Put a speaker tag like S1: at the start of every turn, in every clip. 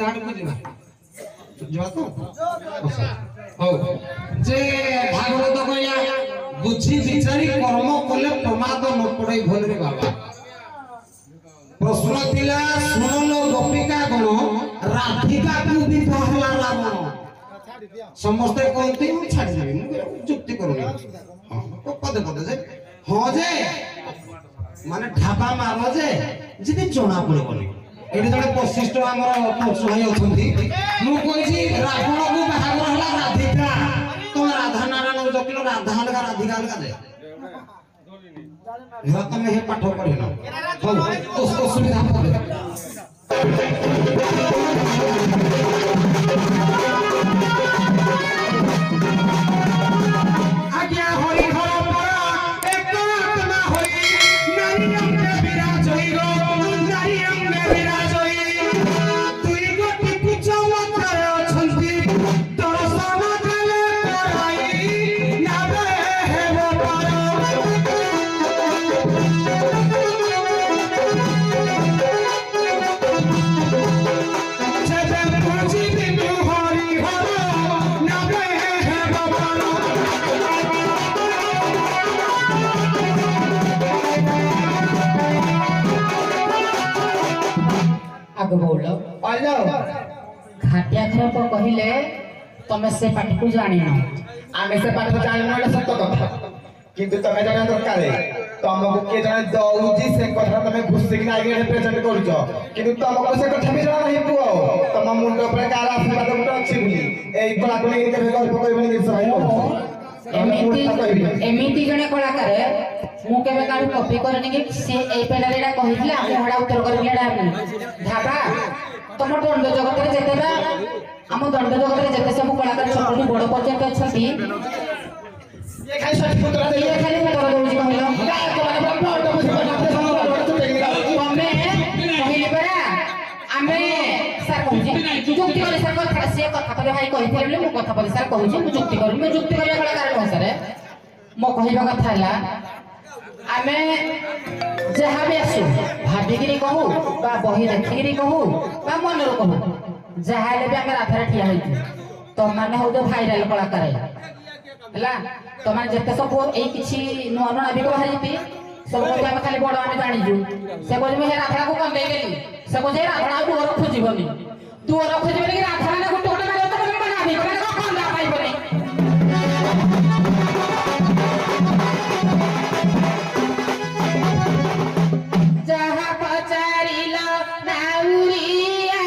S1: गाड़ी को जीवा जीवा तो हो जे भागवत कहया बुझी विचारी कर्म कले प्रमाद न पड़े भल रे बाबा प्रश्न थिला सुनलो गोपिका गण राधिका को विवाह ला रावण समस्त कहते हम छाड़ देबे जुक्ति करूनी हां पदे पदे जे हां जे माने ढाबा मारो जे जिते जणा पड़बनी एठी जने वशिष्ठ हमर पंच भाई अछंती मु कहछि रावण को बाहागर हला राधिका तो राधा नारायण जकिलो राधा हलका राधिका हलका जे रत में हे पाठ पढ़िनो हो उसको सुविधा पड़े
S2: बोलो घाटिया खराब कहले तमे से पाठ को जानि न
S3: आमे से पाठ को जानि न सत्य कथा किंतु तमे जाना दरकार तमको के जाने दउजी से कथा तमे घुसी कि आगे रिप्रेजेंट करूछो किंतु तमको से कथा भी जाना नहीं पुओ तम मुंड पर कार आशीर्वाद मुंड अछि बुली एई कला को लेके केबे गल्प करबनी कि सही
S2: एमिति जने कलाकार मु केबे काडू कॉपी करनी कि से ए पेलारेडा कहितले आ हडा उत्तर करलेडा ढाबा तम दंड जगत रे जेतेबा हम दंड जगत रे जेते सब कलाकार छोटू बड़ पर्यंत अछती
S3: ये खाली सच पुत्र दे
S2: ये खाली उत्तर दउजी कहलो तमे कहिले बरा आमे सर कहूची जुक्ति करे सर कथा से कथा तो भाई कहिथे बोले मु कथा बोले सर कहूची मु जुक्ति करे कलाकार न सर मो कहिबा कथा हला आमे जहाँ भी आसु भाविकी कहू बा बही देखिकी कहू बा मन कहू जहाँ भी आम राधारे ठिया होती तुम मैंने हूँ तो भाइराल कलाकार है तुम जिते सब ये नुआ नुआ भी बाहरी सब कह खाली बड़ आम जाणीजु से कह राधा को कंदे से कहे राधा दुआर खोजबनी दुआर खोजबनी कि राधा मैंने गोटे गोटे जहाँ पचारिल नाउरिया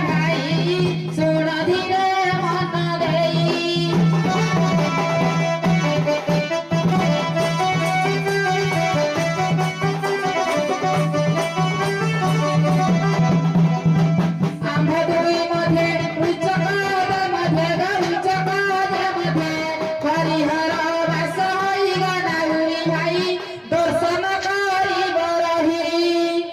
S2: भाई सुन धीरे मन देई आम्भ दुई मध्य उच्चपद मध्य गौचपद मध्य हरिहर वास होइगा नाउरी भाई दर्शन करिब रही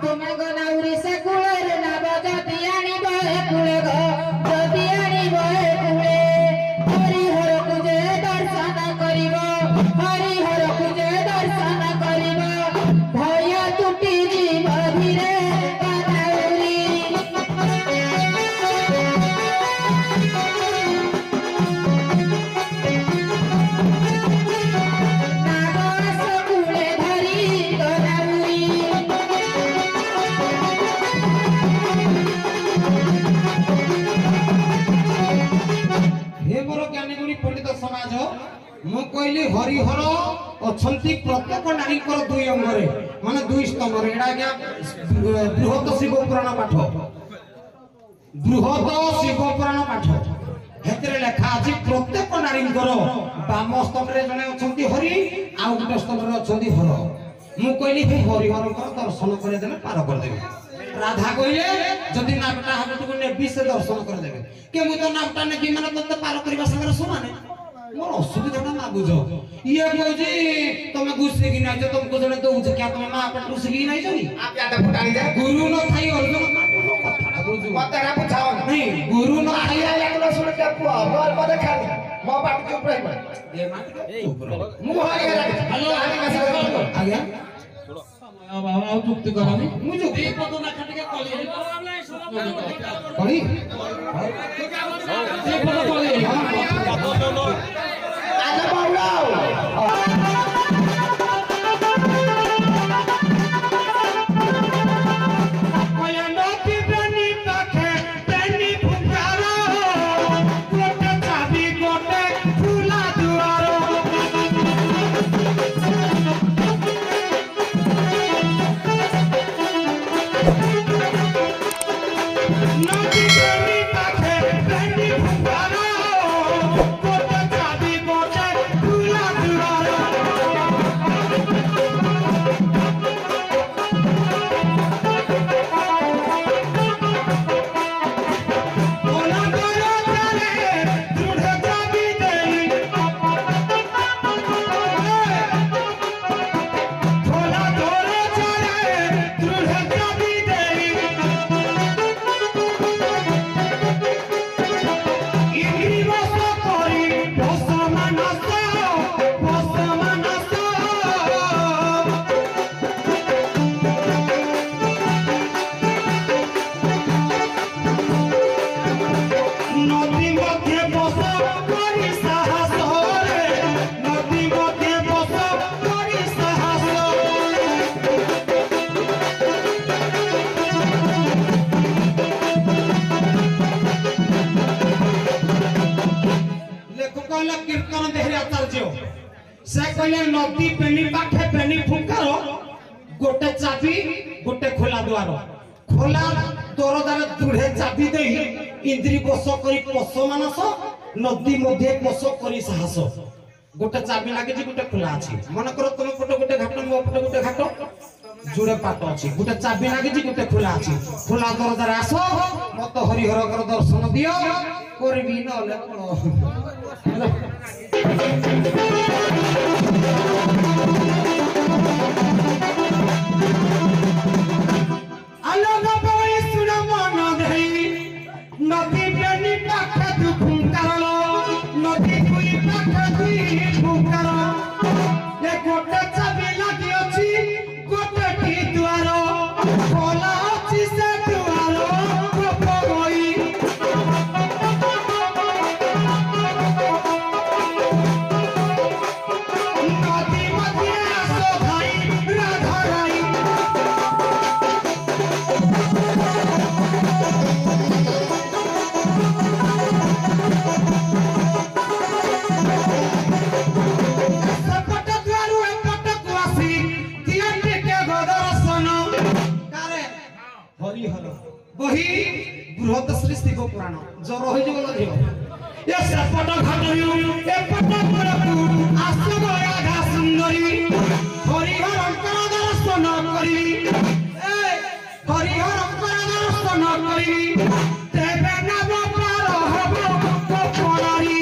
S2: तुमे गनाउरी से कुले नब जति आनी बहे कुले गो जति आनी बहे कुले हरिहर पूजे दर्शन करिब हरिहर पूजे दर्शन करिब भय टूटी जीव धीरे गनाउरी नागस कुले धरी गनाउरी
S1: हे मोर ज्ञानी गुणी पंडित समाज मु कहली हरिहर अछंती प्रत्येक नारी कर दुई अंगरे माने दुई स्तंभ रे एडा क्या बृहत शिव पुराण पाठ बृहत शिव पुराण पाठ हेतरे लेखा अछि प्रत्येक नारी कर बाम स्तंभ रे जने अछंती हरि आ उल्टा स्तंभ रे अछंती हर मु कहली हे हरिहर कर दर्शन करे देने पार कर देबे राधा कहले जदि नामटा हम तुको नेबी से दर्शन कर देबे के मु तो नामटा ने कि माने तो पार करबा संगे समान मोर असुविधाटा ना बुझ ये कहूची तमे घुसी की नाइछ तुमको जने दउछ क्या तमे मां पेट घुसी की नाइछ नी
S3: आप याद फुटानी जा
S1: गुरु न थाई अर्जुन कथाटा बुझु
S3: मत ना पूछाओ
S1: नहीं गुरु न थाई
S3: आया एक लो सुन के पुआ मोर पद खाली मो पाट चुप रही पड़े
S1: दे मा
S3: मुंह हारी गला हेलो आगे का
S1: आज्ञा
S4: ଆଉ ଚୁକ୍ତି କରନି
S1: ମୁଁ ଯୋଉ
S4: ଏଇ ପଦ ନା ଖାଟିକେ କଲି
S1: କଳି
S4: ଏଇ ପଦ କଲି
S3: आजा बाउलाओ
S1: कीर्तन देहरी आचार्य से कहले नदी पेनी पाखे पेनी फुंकार गोटे चाबी गोटे खोला द्वार खोला दरदार दुढ़े चाबी दे इंद्री बस करी पश मानस नदी मध्य पश करी साहस गोटे चाबी लगे गोटे खोला अच्छी मन कर तुम पटे गोटे घाट मो पटे गोटे घाट जोड़े पाट अच्छी गोटे चाबी लगे गोटे खोला अच्छी खोला दरदार आस मत हरिहर दर्शन दियो करबी न नदी पेनी पाखे तू फुंकार नदी दुई पाखे दुई फुंकार ये गोटे चाबी लगी अछि गोटे टी द्वार खोला अछि से द्वार गोपई नदी मध्य आसो भाई राधा राई बही बृहत श्री शिव पुराण जर हो ये सेपट घाटयु एपट पुरकु आसब राधा सुंदरी हरिहर दर्शन करी ए हरिहर दर्शन करी तेबे नव पार हबो गोपनारी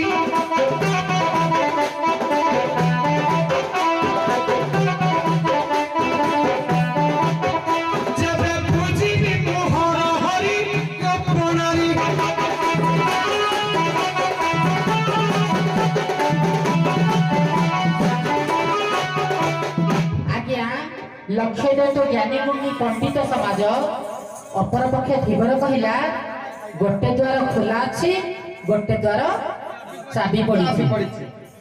S2: लक्ष्य तो ज्ञानी गुणी पंडित समाज अपर पक्षे धीवर कहला गोटे द्वार खोला अच्छी गोटे द्वार चाबी पड़ी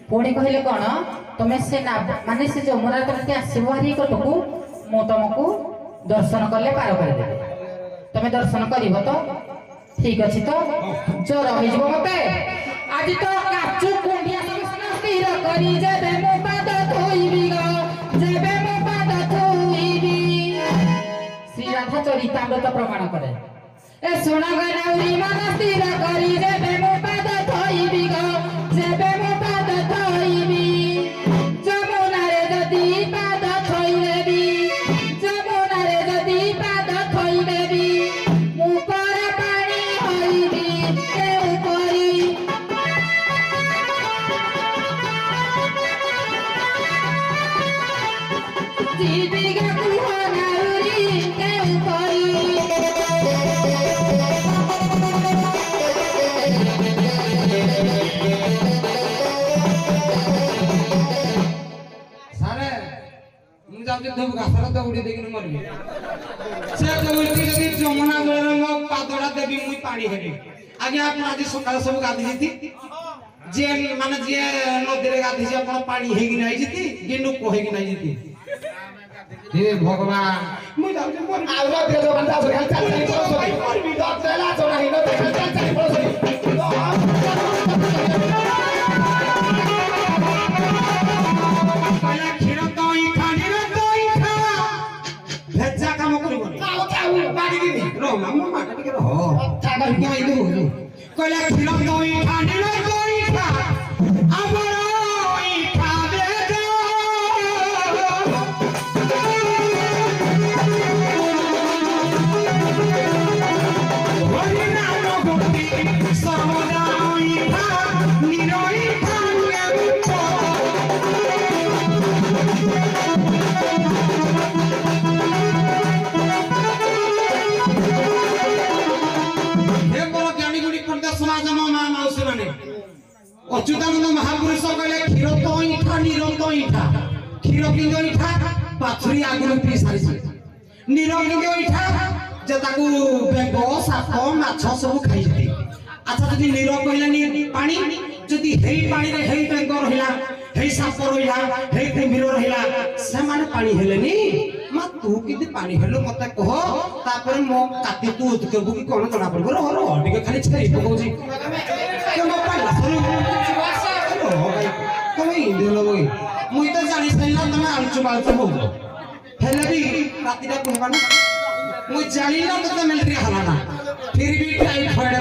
S2: पुणी कहले कौन तुम्हें से माने से जमुना तुम आसब हारी कटकू मु तुमको दर्शन कले पार कर तुम्हें दर्शन कर तो ठीक अच्छे तो जो रही मते आज तो काचू कुंडिया स्थिर करी जेबे मो पाद धोइबी गो जेबे मो पाद धोइबी श्री राधा चरितामृत प्रमाण करे ए सुना गनाउरी मन स्थिर करी जेबे मो पाद धोइबी गो जेबे मो पाद धोइबी जमुना रे जदी पाद थोइबी जमुना रे जदी पाद थोइबी मु पर पानी होइबी के उपरी
S1: से कहूती जदि जमुना बेले मो पादड़ा देवी मुई पानी हेबी आगे आप आज सकाळ सब गाधी जीती जे माने जे नदी रे गाधी जे अपन पानी हेगी नै जीती गिनु को हेगी नै जीती हे भगवान मुई जाऊ जे मोर
S3: आउरा दे जो बंदा जो चल चल मरबी तो तेला जो नहीं न चल चल चल
S1: पहला खीर तोई खानी रे तोई खा भेजा काम करिबनी
S3: बाड़ी दिनी
S1: रो मामा माटा टिके रह ठाडा के आइ दो कहला खीर तोई खानी रे तोई खा अबरोई खा दे दो हरि नाम गोपी सर्वदाई खा निरोई खा अच्युतानंद महापुरुष कहले क्षीर तो इठा नीर तो इठा क्षीर किंग इठा पाथुरी आगुरु पी सारिछि नीर किंग इठा जे ताकू बेंग साप माछ सब खाइ जति अच्छा जदि नीर कहलानी पानी जदि हेई पानी रे हेई बेंग रहिला हेई साप रहिला हेई कुम्भीर रहिला से माने पानी हेलेनी मा तू किदि पानी हेलो मते कह तापर मो काटी तू उतकेबु कि कोन जना पड़बो रो टिके खाली छेरी पकोजी केमो पाला सरो তুমি ইন্দ্র লই মুই তো জানি সাইলা তুমি আলচু বালচু হবো হেলে বি রাতিটা কইবা না মুই জানি না তো মিলিটারি হালা না फिर भी टाइफॉइड